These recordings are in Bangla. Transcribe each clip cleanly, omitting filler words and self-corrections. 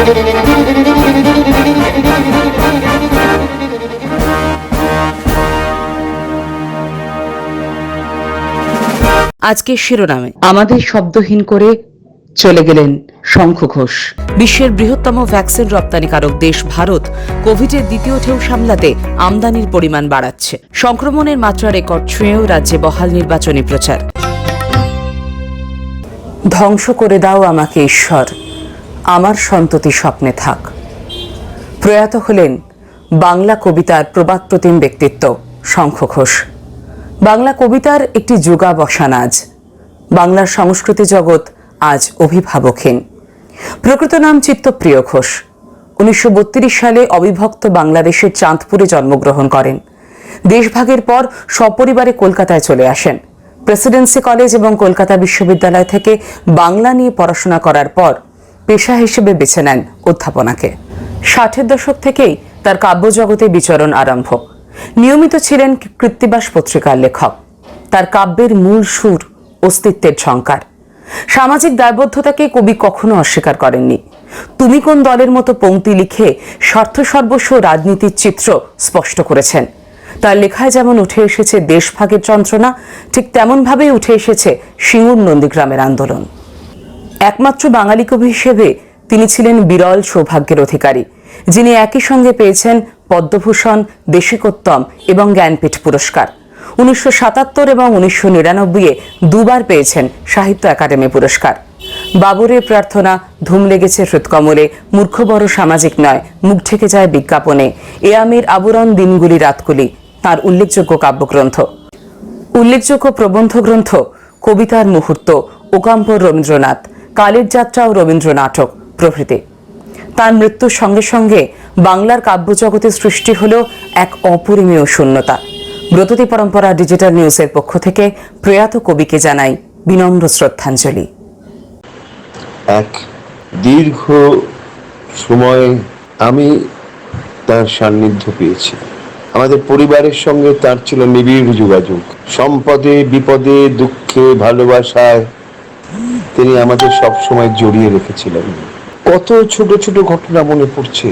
আজকের শিরোনামে আমাদের শব্দহীন করে চলে গেলেন শঙ্খ ঘোষ। বিশ্বের বৃহত্তম ভ্যাকসিন রপ্তানিকারক দেশ ভারত কোভিডের দ্বিতীয় ঢেউ সামলাতে আমদানির পরিমাণ বাড়াচ্ছে। সংক্রমণের মাত্রা রেকর্ড ছুঁয়েও রাজ্যে বহাল নির্বাচনী প্রচার। ধ্বংস করে দাও আমাকে ঈশ্বর, আমার সন্ততি স্বপ্নে থাক। প্রয়াত হলেন বাংলা কবিতার প্রবাদপ্রতিম ব্যক্তিত্ব শঙ্খ ঘোষ। বাংলা কবিতার একটি যুগাবসান আজ। বাংলার সংস্কৃতি জগৎ আজ অভিভাবকহীন। প্রকৃত নাম চিত্তপ্রিয় ঘোষ। 1932 সালে অবিভক্ত বাংলাদেশের চাঁদপুরে জন্মগ্রহণ করেন। দেশভাগের পর সপরিবারে কলকাতায় চলে আসেন। প্রেসিডেন্সি কলেজ এবং কলকাতা বিশ্ববিদ্যালয় থেকে বাংলা নিয়ে পড়াশোনা করার পর পেশা হিসেবে বেছে নেন অধ্যাপনাকে। 60-এর দশক থেকেই তার কাব্যজগতে বিচরণ আরম্ভ। নিয়মিত ছিলেন কৃত্তিবাস পত্রিকার লেখক। তার কাব্যের মূল সুর অস্তিত্বের ঝংকার। সামাজিক দায়বদ্ধতাকে কবি কখনো অস্বীকার করেননি। তুমি কোন দলের মতো পংক্তি লিখে স্বার্থ সর্বস্ব রাজনীতির চিত্র স্পষ্ট করেছেন। তার লেখায় যেমন উঠে এসেছে দেশভাগের যন্ত্রণা, ঠিক তেমনভাবেই উঠে এসেছে সিঙ্গুর নন্দীগ্রামের আন্দোলন। একমাত্র বাঙালি কবি হিসেবে তিনি ছিলেন বিরল সৌভাগ্যের অধিকারী, যিনি একই সঙ্গে পেয়েছেন পদ্মভূষণ, দেশিকোত্তম এবং জ্ঞানপীঠ পুরস্কার। 1977 এবং 1999-এ দুবার পেয়েছেন সাহিত্য একাডেমি পুরস্কার। বাবরের প্রার্থনা, ধুম লেগেছে হৃৎকমলে, মূর্খ বড় সামাজিক নয়, মুখ ঢেকে যায় বিজ্ঞাপনে, এ আমির আবরণ দিনগুলি রাতগুলি তাঁর উল্লেখযোগ্য কাব্যগ্রন্থ। উল্লেখযোগ্য প্রবন্ধ গ্রন্থ কবিতার মুহূর্ত, ওকাম্পর রবীন্দ্রনাথ, কালের যাত্রা ও রবীন্দ্র নাটক প্রভৃতি। তার মৃত্যুর সঙ্গে সঙ্গে বাংলার কাব্যজগতে সৃষ্টি হল এক অপরিমেয় শূন্যতা। ব্রততী পরম্পরা ডিজিটাল নিউজের পক্ষ থেকে প্রয়াত কবিকে জানাই বিনম্র শ্রদ্ধাঞ্জলি। এক দীর্ঘ সময় আমি তার সান্নিধ্য পেয়েছি। আমাদের পরিবারের সঙ্গে তার ছিল নিবিড় যোগাযোগ। সম্পদে বিপদে দুঃখে ভালোবাসায় তিনি আমাদের সবসময় জড়িয়ে রেখেছিলেন। কত ছোট ছোট ঘটনা মনে পড়ছে।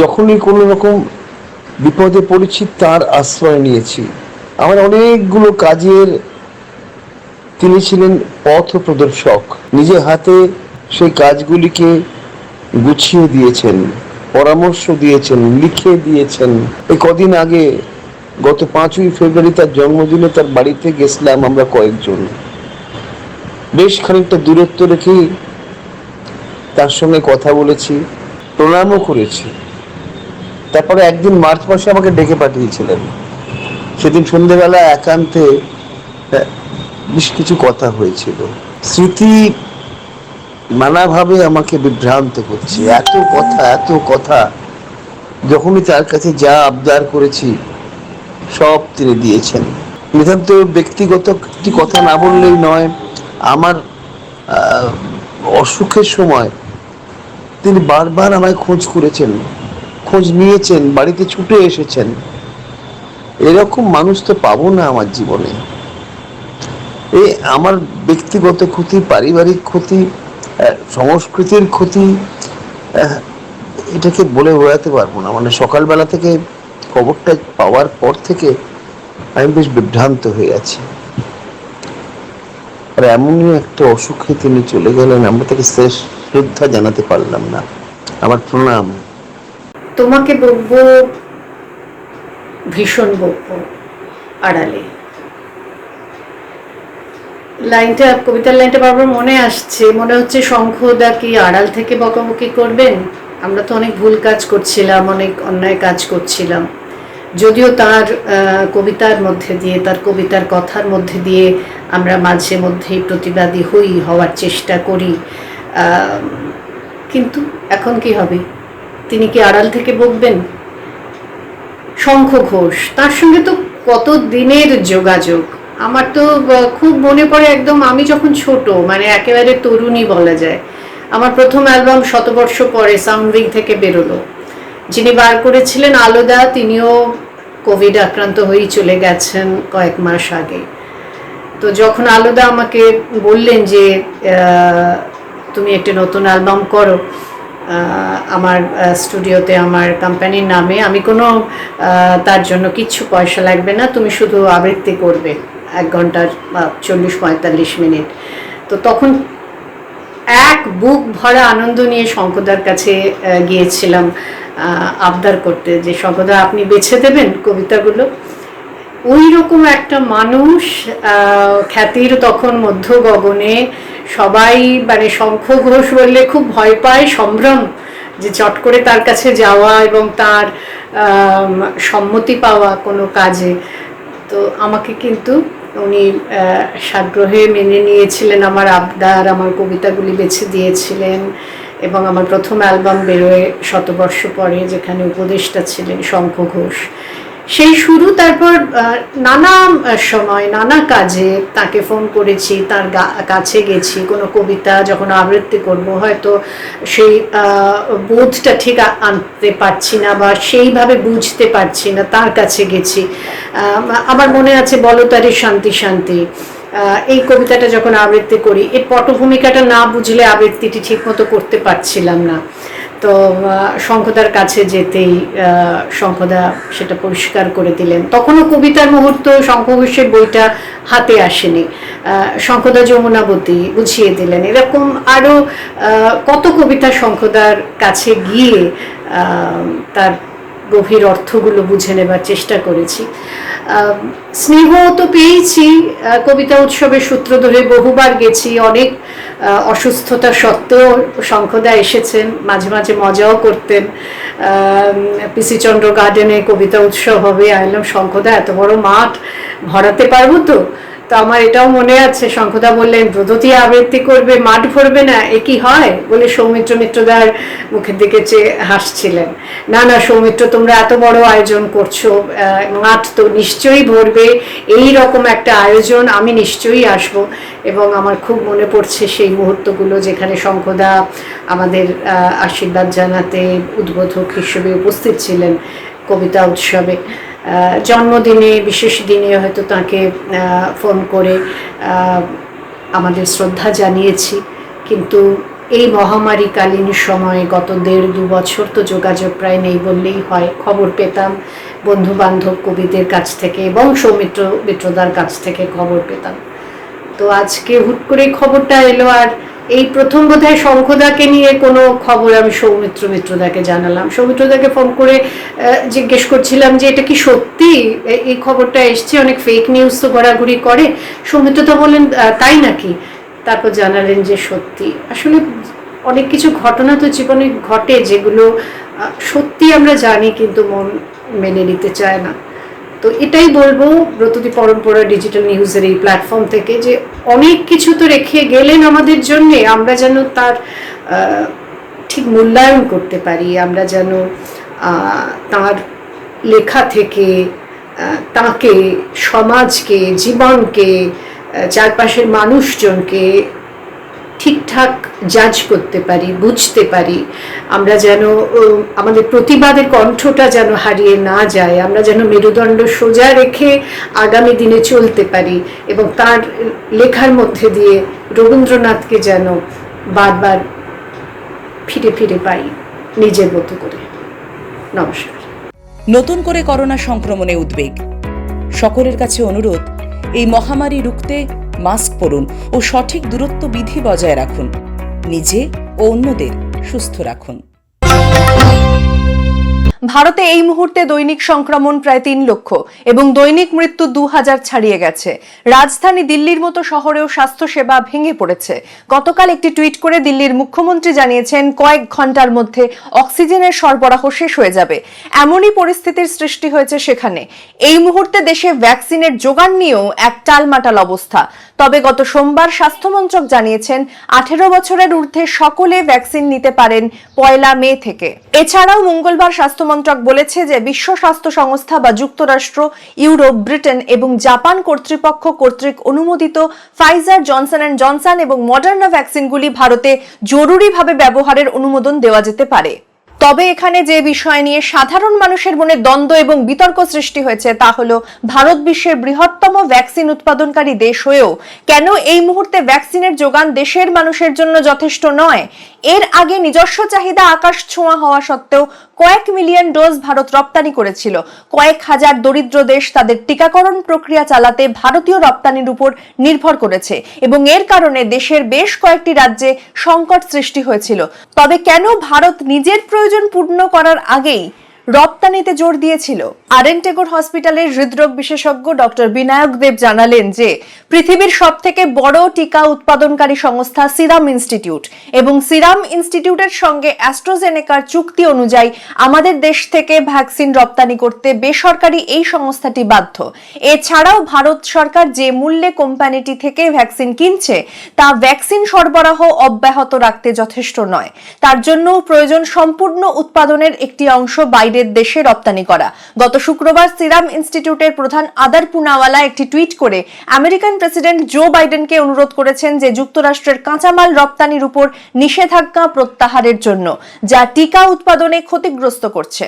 যখনই কোনো রকম বিপদে পড়েছি তার আশ্রয় নিয়েছি। আমার অনেকগুলো কাজের তিনি ছিলেন পথ প্রদর্শক। নিজে হাতে সেই কাজগুলিকে গুছিয়ে দিয়েছেন, পরামর্শ দিয়েছেন, লিখে দিয়েছেন। এই কদিন আগে গত 5ই ফেব্রুয়ারি তার জন্মদিনে তার বাড়িতে গেছিলাম আমরা কয়েকজন। বেশ খানিকটা দূরত্ব রেখেই তার সঙ্গে কথা বলেছি, প্রণামও করেছি। তারপরে একদিন মার্চ মাসে আমাকে ডেকে পাঠিয়েছিলেন। সেদিন সন্ধ্যেবেলা একান্তে বেশ কিছু কথা হয়েছিল। স্মৃতি নানাভাবে আমাকে বিভ্রান্ত করছে। এত কথা যখনই তার কাছে যা আবদার করেছি সব তিনি দিয়েছেন। নিতান্ত ব্যক্তিগত একটি কথা না বললেই নয়, আমার অসুখের সময় তিনি বারবার আমায় খোঁজ করেছেন, খোঁজ নিয়েছেন, বাড়িতে ছুটে এসেছেন। এরকম মানুষ তো পাবো না আমার জীবনে। এই আমার ব্যক্তিগত ক্ষতি, পারিবারিক ক্ষতি, সংস্কৃতির ক্ষতি, এটাকে বলে বোঝাতে পারবো না। মানে সকালবেলা থেকে খবরটা পাওয়ার পর থেকে আমি বেশ বিভ্রান্ত হয়ে আছি। আর এমনই একটা অসুখে তিনি চলে গেলেন, আমরা তাকে শেষ শ্রদ্ধা জানাতে পারলাম না। আমার প্রণাম। তোমাকে বকবো, ভীষণ বকবো আড়ালে। লাইনটা, কবিতার লাইনটা বারবার মনে আসছে। মনে হচ্ছে শঙ্খদা কি আড়াল থেকে বকাবকি করবেন? আমরা তো অনেক ভুল কাজ করছিলাম, অনেক অন্যায় কাজ করছিলাম। যদিও তার কবিতার মধ্যে দিয়ে, তার কবিতার কথার মধ্যে দিয়ে আমরা মাঝে মধ্যেই প্রতিবাদী হওয়ার চেষ্টা করি, কিন্তু এখন কি হবে? তিনি কি আড়াল থেকে বকবেন? শঙ্খ ঘোষ, তার সঙ্গে তো কত দিনের যোগাযোগ। আমার তো খুব মনে পড়ে, একদম আমি যখন ছোট, মানে একেবারে তরুণী বলা যায়, আমার প্রথম অ্যালবাম শতবর্ষ পরে সাউন্ডউইং থেকে বেরোলো। যিনি বার করেছিলেন আলোদা, তিনিও কোভিড আক্রান্ত হয়েই চলে গেছেন কয়েক মাস আগে। তো যখন আলোদা আমাকে বললেন যে তুমি একটা নতুন অ্যালবাম করো, আমার স্টুডিওতে আমার কোম্পানির নামে, আমি কোনো তার জন্য কিচ্ছু পয়সা লাগবে না, তুমি শুধু আবৃত্তি করবে 1 ঘন্টার 40-45 মিনিট। তো তখন এক বুক ভরা আনন্দ নিয়ে শঙ্করদার কাছে গিয়েছিলাম আবদার করতে যে শঙ্করদা আপনি বেছে দেবেন কবিতাগুলো। ওই রকম একটা মানুষ, খ্যাতির তখন মধ্য গগনে, সবাই মানে শঙ্খ ঘোষ বললে খুব ভয় পায়, সম্ভ্রম যে চট করে তার কাছে যাওয়া এবং তার সম্মতি পাওয়া কোনো কাজে। তো আমাকে কিন্তু উনি সাগ্রহে মেনে নিয়েছিলেন, আমার আবদার, আমার কবিতাগুলি বেছে দিয়েছিলেন। এবং আমার প্রথম অ্যালবাম বেরোয় শতবর্ষ পরে, যেখানে উপদেষ্টা ছিলেন শঙ্খ ঘোষ। সেই শুরু। তারপর নানা সময় নানা কাজে তাকে ফোন করেছি, তার কাছে গেছি, কোনো কবিতা যখন আবৃত্তি করব হয়তো সেই বোধটা ঠিক আনতে পারছি না বা সেইভাবে বুঝতে পারছি না, তার কাছে গেছি। আমার মনে আছে বলতারি শান্তি শান্তি, এই কবিতাটা যখন আবৃত্তি করি, এর পটভূমিকাটা না বুঝলে আবৃত্তিটি ঠিকমতো করতে পারছিলাম না। তো শঙ্খদার কাছে যেতেই শঙ্খদা সেটা পরিষ্কার করে দিলেন। তখনও কবিতার মুহূর্ত শঙ্খ ঘোষের বইটা হাতে আসেনি, শঙ্খদা যমুনাবতী বুঝিয়ে দিলেন। এরকম আরও কত কবিতা শঙ্খদার কাছে গিয়ে তার গভীর অর্থগুলো বুঝে নেবার চেষ্টা করেছি। স্নেহ তো পেয়েছি, কবিতা উৎসবের সূত্র ধরে বহুবার গেছি, অনেক অসুস্থতা সত্ত্বেও শঙ্খদা এসেছেন, মাঝে মাঝে মজাও করতেন। পিসি চন্দ্র গার্ডেনে কবিতা উৎসব হবে, আইলাম শঙ্খদা এত বড় মাঠ ভরাতে পারবো তো? তো আমার এটাও মনে আছে, শঙ্খদা বললেন ব্রততী আবৃত্তি করবে, মাঠ ভরবে না, এ কি হয়? বলে সৌমিত্র মিত্রদার মুখের দিকে চেয়ে হাসছিলেন। না না সৌমিত্র, তোমরা এত বড় আয়োজন করছো, মাঠ তো নিশ্চয়ই ভরবে, এই রকম একটা আয়োজন, আমি নিশ্চয়ই আসব। এবং আমার খুব মনে পড়ছে সেই মুহূর্তগুলো যেখানে শঙ্খদা আমাদের আশীর্বাদ জানাতে উদ্বোধক হিসেবে উপস্থিত ছিলেন কবিতা উৎসবে। জন্মদিনে, বিশেষ দিনে হয়তো তাকে ফোন করে আমাদের শ্রদ্ধা জানিয়েছি। কিন্তু এই মহামারীকালীন সময়ে গত 1.5-2 বছর তো যোগাযোগ প্রায় নেই বললেই হয়। খবর পেতাম বন্ধু বান্ধব কবিদের কাছ থেকে এবং সৌমিত্র মিত্রদার কাছ থেকে খবর পেতাম। তো আজকে হুট করে খবরটা এলো, আর এই প্রথম বোধহয় শঙ্খদাকে নিয়ে কোনো খবর আমি সৌমিত্র মিত্রদাকে জানালাম। সৌমিত্রদাকে ফোন করে জিজ্ঞেস করছিলাম যে এটা কি সত্যি, এই খবরটা এসছে, অনেক ফেক নিউজ তো ঘোরাঘুরি করে। সৌমিত্রদা বললেন তাই নাকি? তারপর জানালেন যে সত্যি। আসলে অনেক কিছু ঘটনা তো জীবনে ঘটে যেগুলো সত্যি আমরা জানি কিন্তু মন মেনে নিতে চায় না। তো এটাই বলবো ব্রততী পরম্পরা ডিজিটাল নিউজের এই প্ল্যাটফর্ম থেকে, যে অনেক কিছু তো রেখে গেলেন আমাদের জন্যে, আমরা যেন তার ঠিক মূল্যায়ন করতে পারি, আমরা যেন তার লেখা থেকে তাকে, সমাজকে, জীবনকে, চারপাশের মানুষজনকে ঠিকঠাক জাজ করতে পারি, বুঝতে পারি। আমরা যেন আমাদের প্রতিবাদের কণ্ঠটা যেন হারিয়ে না যায়, আমরা যেন মেরুদণ্ড সোজা রেখে আগামী দিনে চলতে পারি এবং তার লেখার মধ্যে দিয়ে রবীন্দ্রনাথকে যেন বারবার ফিরে ফিরে পাই নিজের মতো করে। নমস্কার। নতুন করে করোনা সংক্রমণে উদ্বেগ, সকলের কাছে অনুরোধ, এই মহামারী রুখতে মাস্ক পরুন ও সঠিক দূরত্ব বিধি বজায় রাখুন। নিজে ও অন্যদের সুস্থ রাখুন। ভারতে এই মুহূর্তে দৈনিক সংক্রমণ প্রায় 3 লক্ষ এবং দৈনিক মৃত্যু 2000 ছাড়িয়ে গেছে। রাজধানী দিল্লির মতো শহরেও স্বাস্থ্যসেবা ভেঙে পড়েছে। গতকাল একটি টুইট করে দিল্লির মুখ্যমন্ত্রী জানিয়েছেন কয়েক ঘন্টার মধ্যে অক্সিজেনের সরবরাহ শেষ হয়ে যাবে। এমনই পরিস্থিতির সৃষ্টি হয়েছে সেখানে। এই মুহূর্তে দেশে ভ্যাকসিনের যোগান নিয়েও এক টালমাটাল অবস্থা। তবে গত সোমবার স্বাস্থ্যমন্ত্রক জানিয়েছেন 18 বছরের ঊর্ধ্বে সকলে ভ্যাকসিন নিতে পারেন 1 মে থেকে। এছাড়াও মঙ্গলবার স্বাস্থ্যমন্ত্রক বলেছে যে বিশ্ব স্বাস্থ্য সংস্থা বা যুক্তরাষ্ট্র, ইউরোপ, ব্রিটেন এবং জাপান কর্তৃপক্ষ কর্তৃক অনুমোদিত ফাইজার, জনসন অ্যান্ড জনসন এবং মডার্না ভ্যাকসিনগুলি ভারতে জরুরিভাবে ব্যবহারের অনুমোদন দেওয়া যেতে পারে। তবে এখানে যে বিষয় নিয়ে সাধারণ মানুষের মনে দ্বন্দ্ব এবং বিতর্ক সৃষ্টি হয়েছে তা হলো ভারত বিশ্বের বৃহত্তম ভ্যাকসিন উৎপাদনকারী দেশ হয়েও কেন এই মুহূর্তে ভ্যাকসিনের যোগান দেশের মানুষের জন্য যথেষ্ট নয়। এর আগে নিজস্ব চাহিদা আকাশ ছোঁয়া হওয়া সত্ত্বেও কয়েক মিলিয়ন ডোজ ভারত রপ্তানি করেছিল। কয়েক হাজার দরিদ্র দেশ তাদের টিকাকরণ প্রক্রিয়া চালাতে ভারতীয় রপ্তানির উপর নির্ভর করেছে এবং এর কারণে দেশের বেশ কয়েকটি রাজ্যে সংকট সৃষ্টি হয়েছিল। তবে কেন ভারত নিজের প্রয়োজন পূর্ণ করার আগেই রপ্তানিতে জোর দিয়েছিল? আরএন টেগোর হসপিটালের হৃদরোগ বিশেষজ্ঞ ডক্টর বিনায়ক দেব জানালেন যে পৃথিবীর সবথেকে বড় টিকা উৎপাদনকারী সংস্থা সিরাম ইনস্টিটিউট এবং সিরাম ইনস্টিটিউটের সঙ্গে অ্যাস্ট্রাজেনেকার চুক্তি অনুযায়ী আমাদের দেশ থেকে ভ্যাকসিন রপ্তানি করতে বেসরকারি এই সংস্থাটি বাধ্য। এছাড়াও ভারত সরকার যে মূল্যে কোম্পানিটি থেকে ভ্যাকসিন কিনছে তা ভ্যাকসিন সরবরাহ অব্যাহত রাখতে যথেষ্ট নয়। তার জন্য প্রয়োজন সম্পূর্ণ উৎপাদনের একটি অংশ বাইরের দেশে রপ্তানি করা। গত শুক্রবার সিরাম ইনস্টিটিউটের প্রধান আদার পুনাওয়ালা একটি টুইট করে আমেরিকান প্রেসিডেন্ট জো বাইডেনকে অনুরোধ করেছেন যে যুক্তরাষ্ট্রের কাঁচামাল রপ্তানির উপর নিষেধাজ্ঞা প্রত্যাহারের জন্য, যা টিকা উৎপাদনে ক্ষতিগ্রস্ত করছে।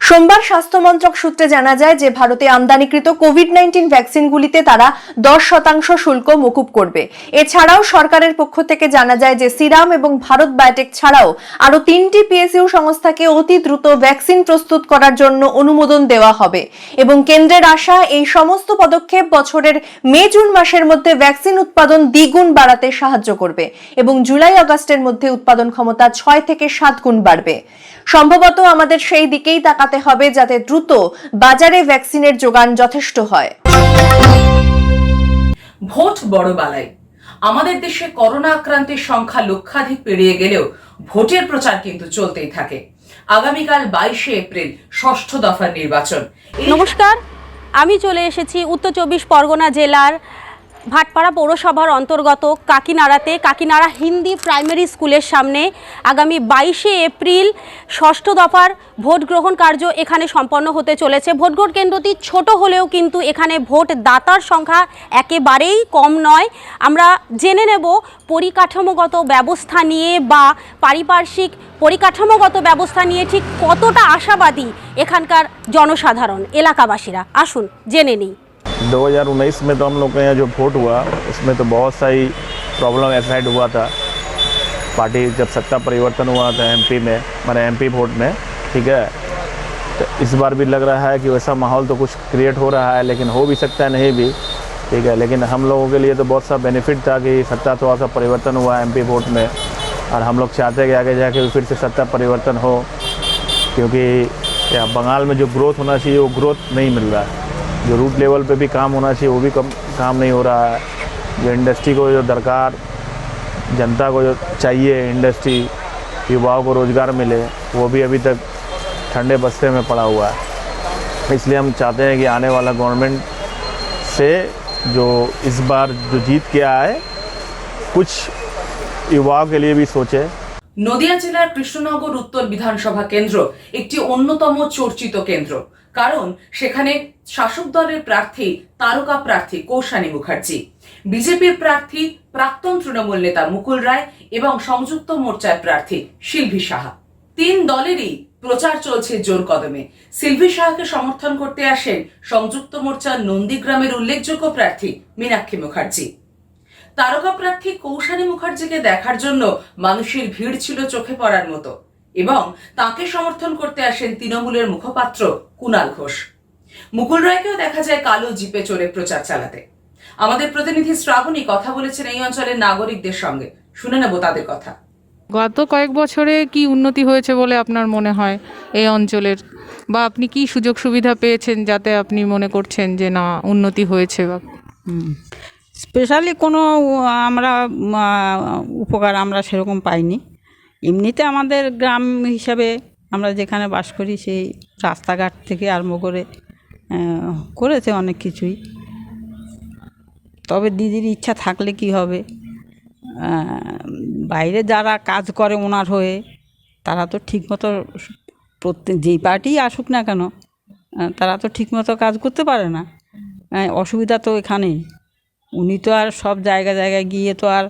সোমবার স্বাস্থ্য মন্ত্রক সূত্রে জানা যায় যে ভারতে আমদানিকৃত কোভিড-19 ভ্যাকসিনগুলিতে তারা 10% শুল্ক মকুব করবে। এছাড়াও সরকারের পক্ষ থেকে জানা যায় যে সিরাম এবং ভারত বায়োটেক ছাড়াও আরো 3টি পিএসইউ সংস্থাকে অতি দ্রুত ভ্যাকসিন প্রস্তুত করার জন্য অনুমোদন দেওয়া হবে এবং কেন্দ্রের আশা এই সমস্ত পদক্ষেপ বছরের মে-জুন মাসের মধ্যে ভ্যাকসিন উৎপাদন দ্বিগুণ বাড়াতে সাহায্য করবে এবং জুলাই-আগস্টের মধ্যে উৎপাদন ক্ষমতা 6 থেকে 7 গুণ বাড়বে। সম্ভবত আমাদের সেই দিকেই তাকাতে হবে যাতে দ্রুত বাজারে ভ্যাকসিনের যোগান যথেষ্ট হয়। ভোট বড় বালাই। আমাদের দেশে করোনা আক্রান্তের সংখ্যা লক্ষাধিক পেরিয়ে গেলেও ভোটের প্রচার কিন্তু চলতেই থাকে। আগামীকাল 22শে এপ্রিল ষষ্ঠ দফার নির্বাচন। নমস্কার, আমি চলে এসেছি উত্তর 24 পরগনা জেলার ভাটপাড়া পৌরসভার অন্তর্গত কাকিনাড়াতে, কাকিনাড়া হিন্দি প্রাইমারি স্কুলের সামনে আগামী 22শে এপ্রিল ষষ্ঠ দফার ভোট গ্রহণ কার্য এখানে সম্পন্ন হতে চলেছে। ভোট গ্রহণ কেন্দ্রটি ছোট হলেও কিন্তু এখানে ভোট দাতার সংখ্যা একেবারেই কম নয়। আমরা জেনে নেব পরিকাঠামোগত ব্যবস্থা নিয়ে বা পারিপার্শ্বিক পরিকাঠামোগত ব্যবস্থা নিয়ে ঠিক কতটা আশাবাদী এখানকার জনসাধারণ, এলাকাবাসীরা। আসুন জেনে নিই। 2019 में तो हम लोग के यहाँ जो वोट हुआ उसमें तो बहुत सारी प्रॉब्लम एसाइड हुआ था। पार्टी जब सत्ता परिवर्तन हुआ था एमपी में, मैंने एमपी वोट में, ठीक है, तो इस बार भी लग रहा है कि वैसा माहौल तो कुछ क्रिएट हो रहा है, लेकिन हो भी सकता है नहीं भी, ठीक है। लेकिन हम लोगों के लिए तो बहुत सा बेनिफिट था कि सत्ता थोड़ा सा परिवर्तन हुआ एमपी वोट में, और हम लोग चाहते हैं कि आगे जाके फिर से सत्ता परिवर्तन हो, क्योंकि बंगाल में जो ग्रोथ होना चाहिए वो ग्रोथ नहीं मिल रहा है। जो रूट लेवल पे भी काम होना चाहिए वो भी काम नहीं हो रहा है। जो इंडस्ट्री को जो दरकार, जनता को जो चाहिए इंडस्ट्री, युवाओं को रोज़गार मिले, वो भी अभी तक ठंडे बस्ते में पड़ा हुआ है। इसलिए हम चाहते हैं कि आने वाला गवर्नमेंट से जो इस बार जो जीत के आए कुछ युवाओं के लिए भी सोचे। নদিয়া জেলার কৃষ্ণনগর উত্তর বিধানসভা কেন্দ্র একটি অন্যতম চর্চিত কেন্দ্র, কারণ সেখানে শাসক দলের প্রার্থী তারকা প্রার্থী কৌশানী মুখার্জি, বিজেপির প্রার্থী প্রাক্তন তৃণমূল নেতা মুকুল রায় এবং সংযুক্ত মোর্চার প্রার্থী শিল্ভী সাহা। 3 দলেরই প্রচার চলছে জোর কদমে। শিল্ভী সাহাকে সমর্থন করতে আসেন সংযুক্ত মোর্চার নন্দীগ্রামের উল্লেখযোগ্য প্রার্থী মীনাক্ষী মুখার্জি। তারকা প্রার্থী কৌশানী মুখার্জিকে দেখার জন্য মানুষের ভিড় ছিল চোখে পড়ার মতো এবং তাকে সমর্থন করতে আসেন তৃণমূলের মুখপাত্র কুণাল ঘোষ। মুকুল রায়কেও দেখা যায় কালো জিপে চড়ে প্রচার চালাতে। আমাদের প্রতিনিধি শ্রাবণী কথা বলেছেন এই অঞ্চলের নাগরিকদের সঙ্গে, শুনে নেব তাদের কথা। গত কয়েক বছরে কি উন্নতি হয়েছে বলে আপনার মনে হয় এই অঞ্চলের, বা আপনি কি সুযোগ সুবিধা পেয়েছেন যাতে আপনি মনে করছেন যে না উন্নতি হয়েছে? বা স্পেশালি কোনো আমরা উপকার আমরা সেরকম পাইনি। এমনিতে আমাদের গ্রাম হিসাবে আমরা যেখানে বাস করি সেই রাস্তাঘাট থেকে আরম্ভ করে করেছে অনেক কিছুই। তবে দিদির ইচ্ছা থাকলে কি হবে, বাইরে যারা কাজ করে ওনার হয়ে তারা তো ঠিকমতো যেই পার্টি আসুক না কেন তারা তো ঠিকমতো কাজ করতে পারে না। অসুবিধা তো এখানেই। উনি তো আর সব জায়গায় গিয়ে তো আর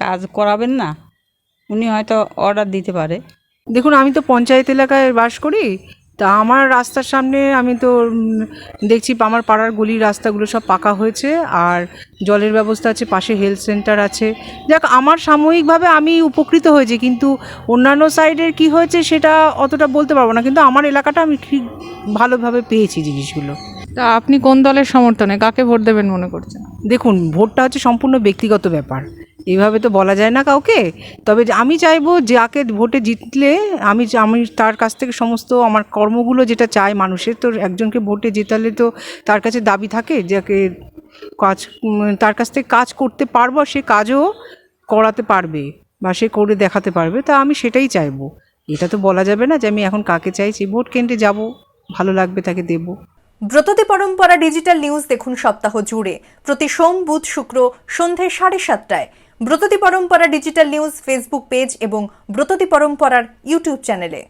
কাজ করাবেন না। উনি হয়তো অর্ডার দিতে পারে, দেখুন, আমি তো পঞ্চায়েত এলাকায় বাস করি, তা আমার রাস্তার সামনে আমি তো দেখছি আমার পাড়ার গলির রাস্তাগুলো সব পাকা হয়েছে, আর জলের ব্যবস্থা আছে, পাশে হেলথ সেন্টার আছে। যাক, আমার সাময়িকভাবে আমি উপকৃত হয়েছি, কিন্তু অন্যান্য সাইডের কি হয়েছে সেটা অতটা বলতে পারবো না, কিন্তু আমার এলাকাটা আমি ঠিক ভালোভাবে পেয়েছি জিনিসগুলো। তা আপনি কোন দলের সমর্থনে কাকে ভোট দেবেন মনে করছেন? দেখুন, ভোটটা হচ্ছে সম্পূর্ণ ব্যক্তিগত ব্যাপার, এইভাবে তো বলা যায় না কাউকে। তবে আমি চাইবো যাকে ভোটে জিতলে আমি তার কাছ থেকে সমস্ত আমার কর্মগুলো যেটা চাই মানুষের, তো একজনকে ভোটে জেতালে তো তার কাছে দাবি থাকে যাকে তার কাছ থেকে কাজ করতে পারবো, সে কাজও করাতে পারবে বা সে করে দেখাতে পারবে, তা আমি সেটাই চাইবো। এটা তো বলা যাবে না যে আমি এখন কাকে চাইছি, ভোট কেন্দ্রে যাব, ভালো লাগবে তাকে দেবো। ব্রততী পরম্পরা ডিজিটাল নিউজ দেখুন সপ্তাহ জুড়ে প্রতি সোম, বুধ, শুক্র সন্ধে 7:30টায় ব্রততী পরম্পরা ডিজিটাল নিউজ ফেসবুক পেজ এবং ব্রততী পরম্পরার ইউটিউব চ্যানেলে।